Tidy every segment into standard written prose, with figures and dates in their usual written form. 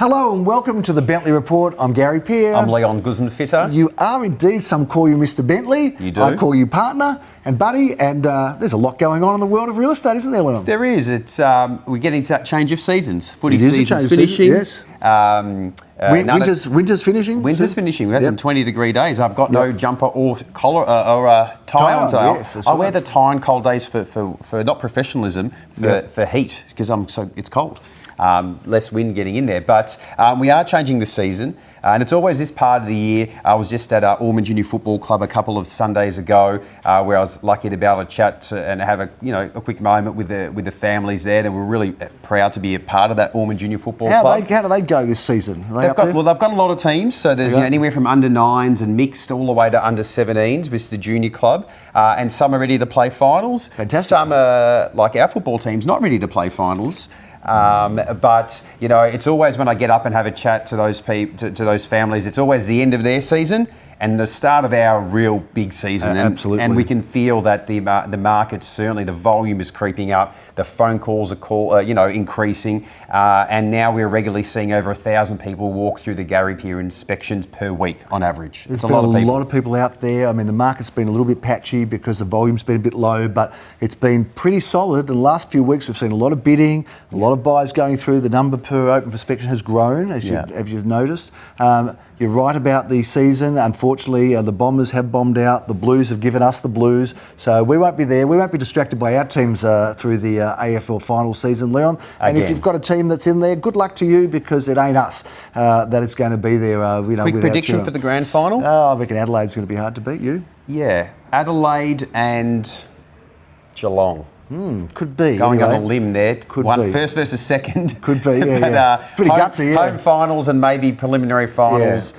Hello and welcome to the Bentleigh Report. I'm Gary Peer. I'm Leon Guzenfitter. You are indeed. Some call you Mr. Bentley. You do. I call you partner and buddy. And there's a lot going on in the world of real estate, isn't there, Leon? There is. We're getting to that change of seasons. Footy It is a season's change of season, finishing. yes. Winter's finishing. Winter's finishing. We've had some 20-degree days. I've got no jumper or collar or tie on today. Yes, I wear the tie on cold days for not professionalism, for heat, because it's cold. Less wind getting in there. But we are changing the season, and it's always this part of the year. I was just at Ormond Junior Football Club a couple of Sundays ago, where I was lucky to be able to chat and have a quick moment with the families there. They were really proud to be a part of that Ormond Junior Football Club. How do they go this season? They've got a lot of teams. So there's anywhere from under 9s and mixed all the way to under 17s with the junior club, and some are ready to play finals. Fantastic. Some are like our football teams, not ready to play finals. But it's always when I get up and have a chat to those to those families, it's always the end of their season and the start of our real big season. Absolutely. And we can feel that the market, certainly the volume is creeping up. The phone calls are increasing, and now we're regularly seeing over 1,000 people walk through the Gary Peer inspections per week on average. There's been a lot of people out there. I mean, the market's been a little bit patchy because the volume's been a bit low, but it's been pretty solid. In the last few weeks, we've seen a lot of bidding, a lot of buyers going through. The number per open for inspection has grown, as you've noticed. You're right about the season. Unfortunately, the Bombers have bombed out. The Blues have given us the blues. So we won't be there. We won't be distracted by our teams through the AFL final season, Leon. And if you've got a team that's in there, good luck to you, because it ain't us that it's going to be there. Quick prediction for the grand final? I reckon Adelaide's going to be hard to beat. You? Yeah. Adelaide and Geelong. Could be. Going on a limb there. Could be. First versus second. Could be, yeah. Pretty gutsy, Home finals and maybe preliminary finals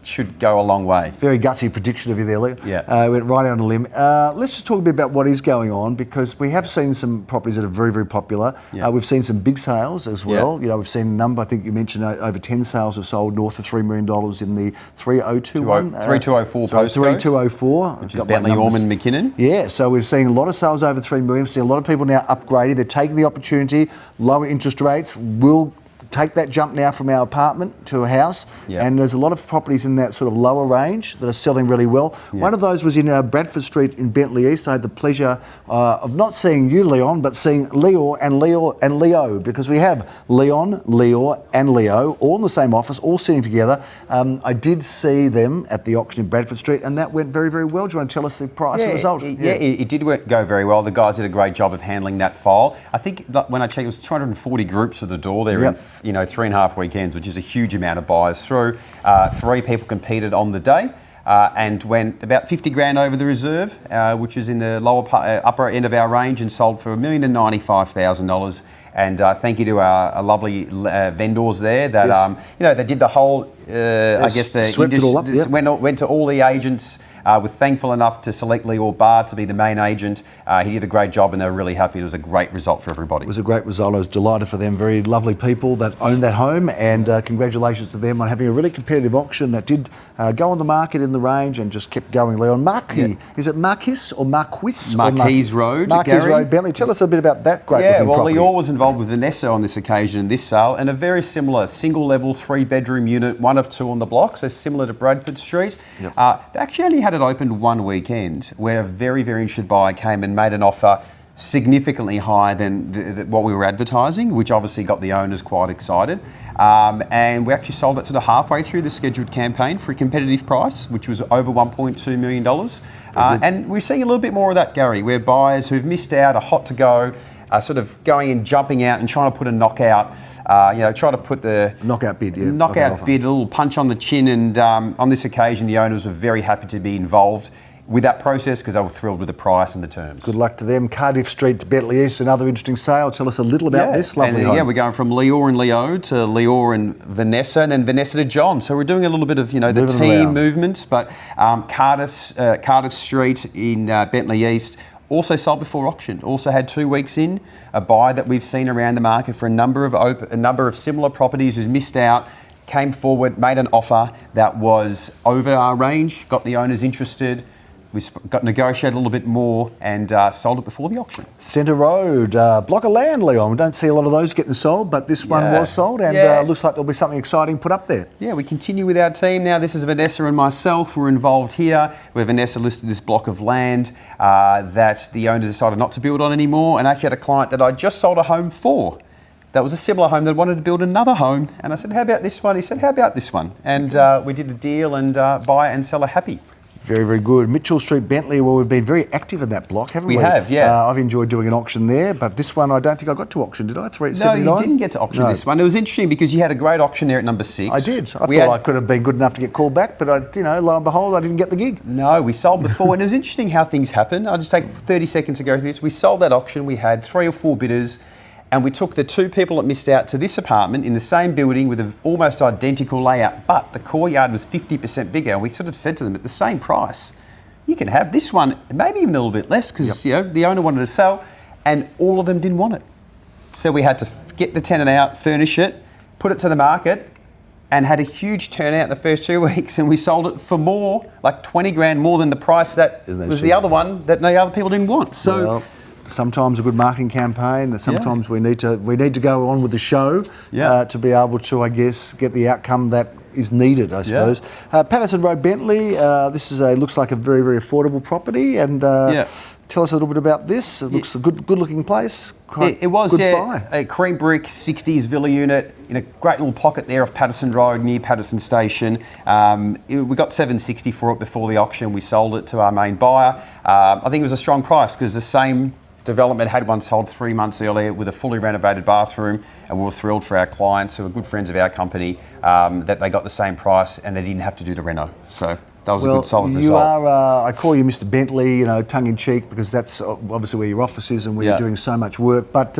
should go a long way. Very gutsy prediction of you there, Leo. Yeah. Went right out on a limb. Let's just talk a bit about what is going on, because we have seen some properties that are very, very popular. Yeah. We've seen some big sales as well. Yeah. We've seen a number, I think you mentioned over 10 sales have sold north of $3 million in the 3021. 3204 postcode. 3204. Which is Bentleigh, Ormond, McKinnon. Yeah, so we've seen a lot of sales over $3 million. We've seen a lot of people now upgrading. They're taking the opportunity. Lower interest rates will take that jump now from our apartment to a house, and there's a lot of properties in that sort of lower range that are selling really well. One of those was in Bradford Street in Bentleigh East. I had the pleasure of not seeing you, Leon, but seeing Leo, because we have Leon, Leo and Leo all in the same office, all sitting together. I did see them at the auction in Bradford Street, and that went very, very well. Do you want to tell us the price and result? It did go very well. The guys did a great job of handling that file. I think that when I checked, it was 240 groups at the door there in 3.5 weekends, which is a huge amount of buyers through. 3 people competed on the day and went about 50 grand over the reserve, which is in the upper end of our range, and sold for $1,095,000. And thank you to our lovely vendors there that they did the whole. I guess swept it all up. Went to all the agents. We're thankful enough to select Leo Barr to be the main agent. He did a great job, and they're really happy. It was a great result for everybody. It was a great result. I was delighted for them. Very lovely people that own that home, and congratulations to them on having a really competitive auction that did go on the market in the range and just kept going. Leon, is it Marquis or Marquis? Marquis Road, Marquis Gary? Road, Bentley. Tell us a bit about that great looking property. Leo was involved with Vanessa on this occasion, this sale, and a very similar single-level 3-bedroom unit, 1 of 2 on the block, so similar to Bradford Street. They actually only had it opened one weekend, where a very, very interested buyer came and made an offer significantly higher than what we were advertising, which obviously got the owners quite excited. And we actually sold it sort of halfway through the scheduled campaign for a competitive price, which was over $1.2 million. And we're seeing a little bit more of that, Gary, where buyers who've missed out are hot to go, are sort of going and jumping out and trying to put a knockout, try to put the knockout bid, a little punch on the chin. And on this occasion, the owners were very happy to be involved with that process because they were thrilled with the price and the terms. Good luck to them. Cardiff Street to Bentleigh East, another interesting sale. Tell us a little about this lovely home. We're going from Leo and Leo to Leo and Vanessa, and then Vanessa to John. So we're doing a little bit of the team movements, but Cardiff Street in Bentleigh East also sold before auction. Also had 2 weeks in. A buyer that we've seen around the market for a number of similar properties who's missed out, came forward, made an offer that was over our range, got the owners interested. We got negotiated a little bit more and sold it before the auction. Centre Road, block of land, Leon. We don't see a lot of those getting sold, but this one was sold, and looks like there'll be something exciting put up there. Yeah, we continue with our team now. This is Vanessa and myself. We're involved here, where Vanessa listed this block of land that the owner decided not to build on anymore, and I actually had a client that I just sold a home for. That was a similar home that wanted to build another home, and I said, "How about this one?" He said, "How about this one?" And we did a deal, and buyer and seller happy. Very, very good. Mitchell Street, Bentleigh, well, we've been very active in that block, haven't we? We have, yeah. I've enjoyed doing an auction there, but this one I don't think I got to auction, did I? 379? No, you didn't get to auction this one. It was interesting because you had a great auction there at number 6. I did. I thought I could have been good enough to get called back, but lo and behold, I didn't get the gig. No, we sold before, and it was interesting how things happen. I'll just take 30 seconds to go through this. We sold that auction. We had 3 or 4 bidders. And we took the 2 people that missed out to this apartment in the same building with an almost identical layout, but the courtyard was 50% bigger. And we sort of said to them at the same price, you can have this one, maybe even a little bit less, because the owner wanted to sell, and all of them didn't want it. So we had to get the tenant out, furnish it, put it to the market, and had a huge turnout in the first 2 weeks, and we sold it for more, like 20 grand more than the price that was the other one that no other people didn't want. So. Well, sometimes a good marketing campaign. Sometimes we need to go on with the show to be able to, I guess, get the outcome that is needed, I suppose. Patterson Road, Bentleigh. This is looks like a very, very affordable property. And tell us a little bit about this. It looks a good-looking place. It was, a cream brick 60s villa unit in a great little pocket there off Patterson Road near Patterson Station. We got $760 for it before the auction. We sold it to our main buyer. I think it was a strong price because the same development had one sold 3 months earlier with a fully renovated bathroom, and we were thrilled for our clients who are good friends of our company that they got the same price and they didn't have to do the reno. So that was a good solid result. You are, I call you Mr. Bentleigh, tongue in cheek, because that's obviously where your office is and where you're doing so much work. But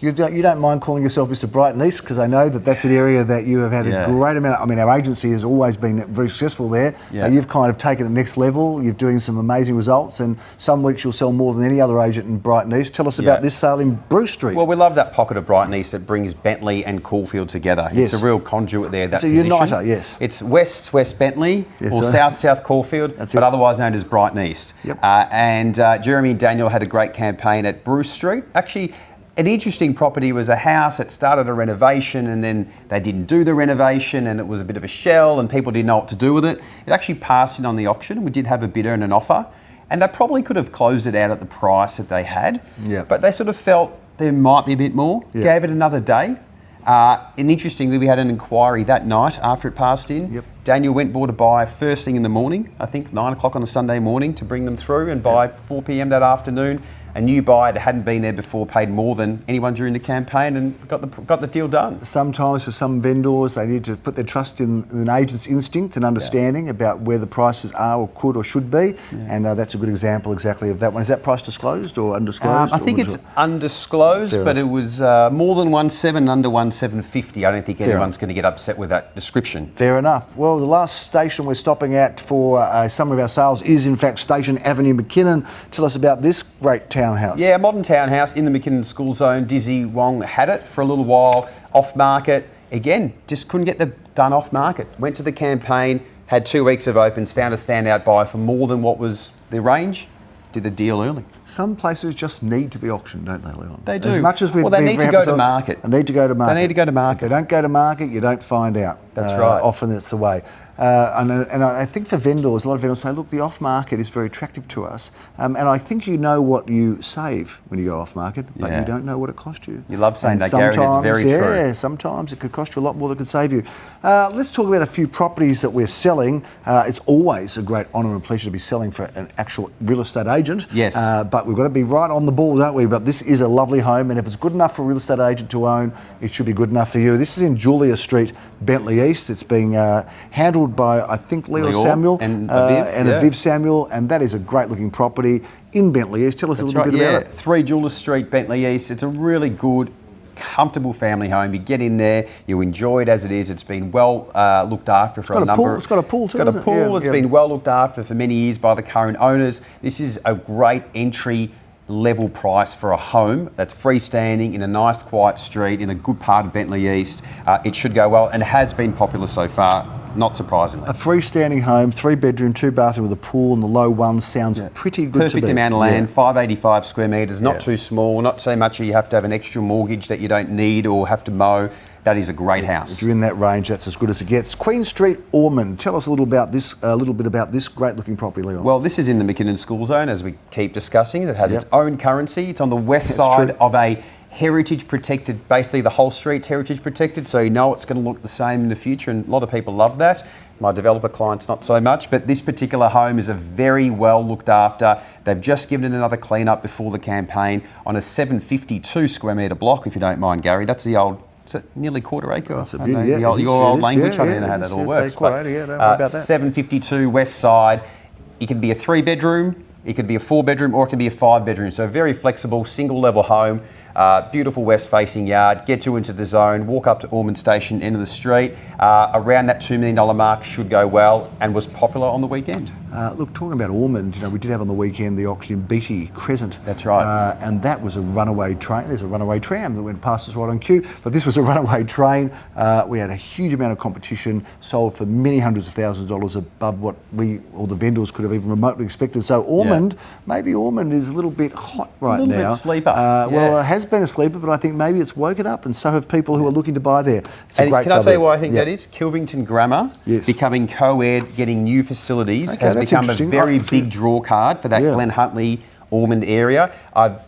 you don't mind calling yourself Mr. Brighton East, because I know that that's an area that you have had a great amount. I mean, our agency has always been very successful there. You've kind of taken it next level. You're doing some amazing results, and some weeks you'll sell more than any other agent in Brighton East. Tell us about this sale in Bruce Street. Well, we love that pocket of Brighton East that brings Bentleigh and Caulfield together. Yes. It's a real conduit there. It's a uniter, yes. It's West Bentleigh or South Caulfield, but otherwise known as Brighton East. Yep. And Jeremy and Daniel had a great campaign at Bruce Street. Actually, an interesting property was a house that started a renovation and then they didn't do the renovation and it was a bit of a shell and people didn't know what to do with it. It actually passed in on the auction. We did have a bidder and an offer, and they probably could have closed it out at the price that they had, but they sort of felt there might be a bit more, gave it another day. And interestingly, we had an inquiry that night after it passed in. Daniel went and bought a buyer first thing in the morning, I think 9 o'clock on a Sunday morning, to bring them through, and by 4 p.m. that afternoon, a new buyer that hadn't been there before paid more than anyone during the campaign and got the deal done. Sometimes for some vendors, they need to put their trust in an agent's instinct and understanding about where the prices are or could or should be, and that's a good example exactly of that one. Is that price disclosed or undisclosed? I think it's undisclosed, but it was more than 1.7 and under 1.750. I don't think anyone's going to get upset with that description. Fair enough. Well, the last station we're stopping at for some of our sales is in fact Station Avenue, McKinnon. Tell us about this great townhouse. Yeah, a modern townhouse in the McKinnon School Zone. Dizzy Wong had it for a little while, off market. Again, just couldn't get the done off market. Went to the campaign, had 2 weeks of opens, found a standout buyer for more than what was the range, did the deal early. Some places just need to be auctioned, don't they, Leon? They do. As much as they need to go to market. They need to go to market. They need to go to market. If they don't go to market, you don't find out. That's right. Often it's the way. And I think for vendors, a lot of vendors say, look, the off-market is very attractive to us. And I think you know what you save when you go off-market, but you don't know what it cost you. You love saying that, Gary, it's very true. Yeah, sometimes it could cost you a lot more than it could save you. Let's talk about a few properties that we're selling. It's always a great honour and pleasure to be selling for an actual real estate agent. Yes. But we've got to be right on the ball, don't we? But this is a lovely home, and if it's good enough for a real estate agent to own, it should be good enough for you. This is in Julia Street, Bentleigh East. It's being handled by, I think, Leo Samuel and Aviv Samuel, and that is a great looking property in Bentleigh East. Tell us a little bit about it. 3 Julia Street, Bentleigh East. It's a really good, comfortable family home. You get in there, you enjoy it as it is. It's been well looked after for a number. It's got a pool too. It's got a pool. It's been well looked after for many years by the current owners. This is a great entry level price for a home that's freestanding in a nice quiet street in a good part of Bentleigh East. It should go well and has been popular so far. not surprisingly. A freestanding home, 3-bedroom, 2-bathroom with a pool and the low one sounds pretty good to me. Perfect amount of land, 585 square metres, not too small, not so much you have to have an extra mortgage that you don't need or have to mow. That is a great house. If you're in that range, that's as good as it gets. Queen Street, Ormond. Tell us a little bit about this great-looking property, Leon. Well, this is in the McKinnon School Zone, as we keep discussing. It has its own currency. It's on the west side of a heritage protected, basically the whole street's heritage protected, so you know it's going to look the same in the future, and a lot of people love that. My developer clients not so much, but this particular home is a very well looked after. They've just given it another clean up before the campaign on a 752 square metre block, if you don't mind, Gary. That's the old, is it nearly quarter acre? That's a beauty, Your old language, I don't know how that all works. Don't worry about that. 752 west side. It can be a 3-bedroom, it could be a 4-bedroom, or it can be a 5-bedroom. So very flexible, single level home. Beautiful west-facing yard, get you into the zone, walk up to Ormond Station, end of the street. Around that $2 million mark should go well, and was popular on the weekend. Look, talking about Ormond, we did have on the weekend the auction in Beatty Crescent. That's right. And that was a runaway train. There's a runaway tram that went past us right on cue, but this was a runaway train. We had a huge amount of competition, sold for many hundreds of thousands of dollars above what we or the vendors could have even remotely expected. So Ormond, maybe Ormond is a little bit hot right now. A little bit sleeper. Well, it has been a sleeper, but I think maybe it's woken up, and so have people who are looking to buy there. It's a great can I tell you suburb. why I think that is? Kilvington Grammar becoming co-ed, getting new facilities, has become a very big draw card for that Glen Huntly, Ormond area. I've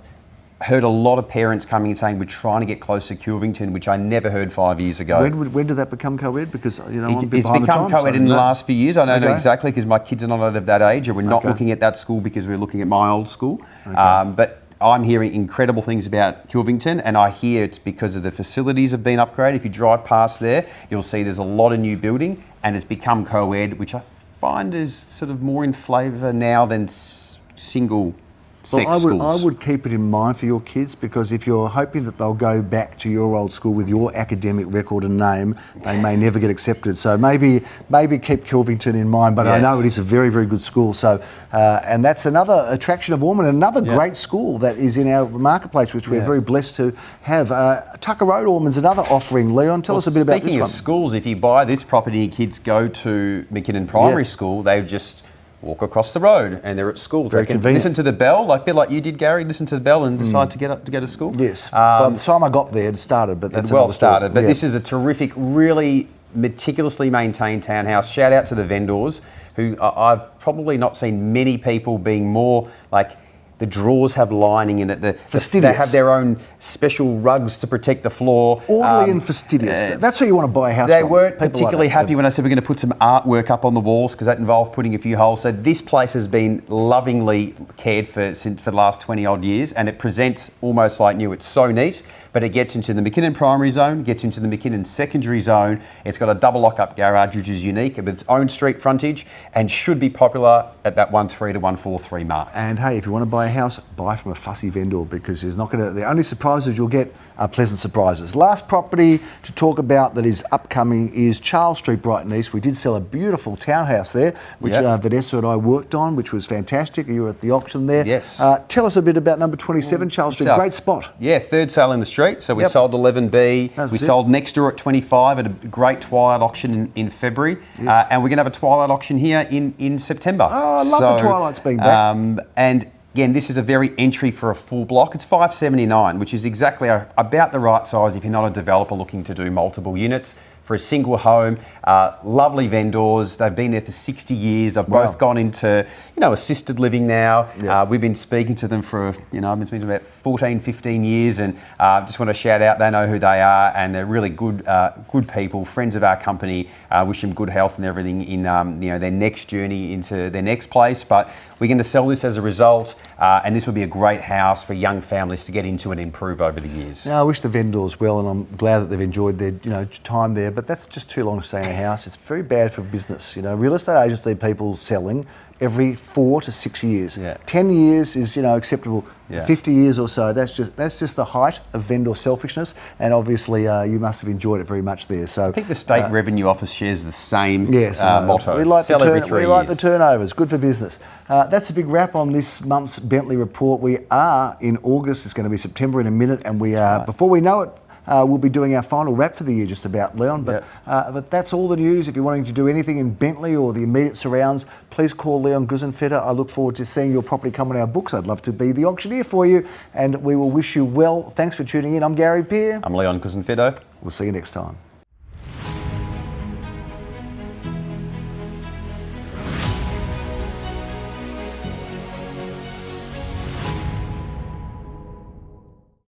heard a lot of parents coming and saying we're trying to get close to Kilvington, which I never heard 5 years ago. When did that become co-ed? Because I'm a bit it's behind become the times, co-ed in the last few years. I don't know exactly because my kids are not out of that age, and we're not looking at that school because we're looking at my old school. But I'm hearing incredible things about Kilvington, and I hear it's because of the facilities have been upgraded. If you drive past there, you'll see there's a lot of new building, and it's become co-ed, which I find is sort of more in flavour now than single sex schools. I would keep it in mind for your kids, because if you're hoping that they'll go back to your old school with your academic record and name, they may never get accepted. So maybe keep Kilvington in mind, but I know it is a very, very good school. So, and that's another attraction of Ormond, another great school that is in our marketplace, which we're very blessed to have. Tucker Road Ormond's another offering. Leon, tell us a bit about this one. Speaking of schools, if you buy this property, your kids go to McKinnon Primary School, they just walk across the road and they're at school. Very they can convenient. listen to the bell, a bit like you did, Gary, listen to the bell and decide to go to school. Yes. By the time I got there, it started, but that's well another story. started. But this is a terrific, really meticulously maintained townhouse. Shout out to the vendors, who I've probably not seen many people being more like, the drawers have lining in it. They have their own special rugs to protect the floor. Orderly and fastidious. That's who you want to buy a house They from. weren't particularly happy when I said we're going to put some artwork up on the walls, because that involved putting a few holes. So this place has been lovingly cared for for the last 20 odd years, and it presents almost like new. It's so neat, but it gets into the McKinnon primary zone, gets into the McKinnon secondary zone. It's got a double lock-up garage, which is unique, with its own street frontage, and should be popular at that 1.3 to 1.43 mark. And hey, if you want to buy a house, buy from a fussy vendor, because the only surprises you'll get are pleasant surprises. Last property to talk about that is upcoming is Charles Street, Brighton East. We did sell a beautiful townhouse there, which Vanessa and I worked on, which was fantastic. You were at the auction there. Yes. Tell us a bit about number 27 Charles Street. Great spot. Yeah, third sale in the street. So we sold 11B. We sold next door at 25 at a great twilight auction in February. Yes. And we're going to have a twilight auction here in September. Oh, I love the twilights being back. And again, this is a very entry for a full block. It's 579, which is exactly about the right size if you're not a developer looking to do multiple units. For a single home, lovely vendors. They've been there for 60 years. They've both gone into, assisted living now. We've been speaking to them for, I've been speaking to them about 14, 15 years, and just want to shout out, they know who they are, and they're really good people, friends of our company. Wish them good health and everything in, their next journey into their next place. But we're going to sell this as a result, and this will be a great house for young families to get into and improve over the years. I wish the vendors well, and I'm glad that they've enjoyed their, time there. But that's just too long to stay in a house. It's very bad for business. Real estate agents see people selling every 4 to 6 years. 10 years is acceptable. 50 years or so, that's just the height of vendor selfishness, and obviously you must have enjoyed it very much there. So I think the State Revenue Office shares the same motto. We like the turnovers. Good for business. That's a big wrap on this month's Bentleigh Report. We are in August. It's going to be September in a minute, and we are before we know it, we'll be doing our final wrap for the year just about, Leon. But that's all the news. If you're wanting to do anything in Bentleigh or the immediate surrounds, please call Leon Gusenfeder. I look forward to seeing your property come on our books. I'd love to be the auctioneer for you, and we will wish you well. Thanks for tuning in. I'm Gary Peer. I'm Leon Gusenfeder. We'll see you next time.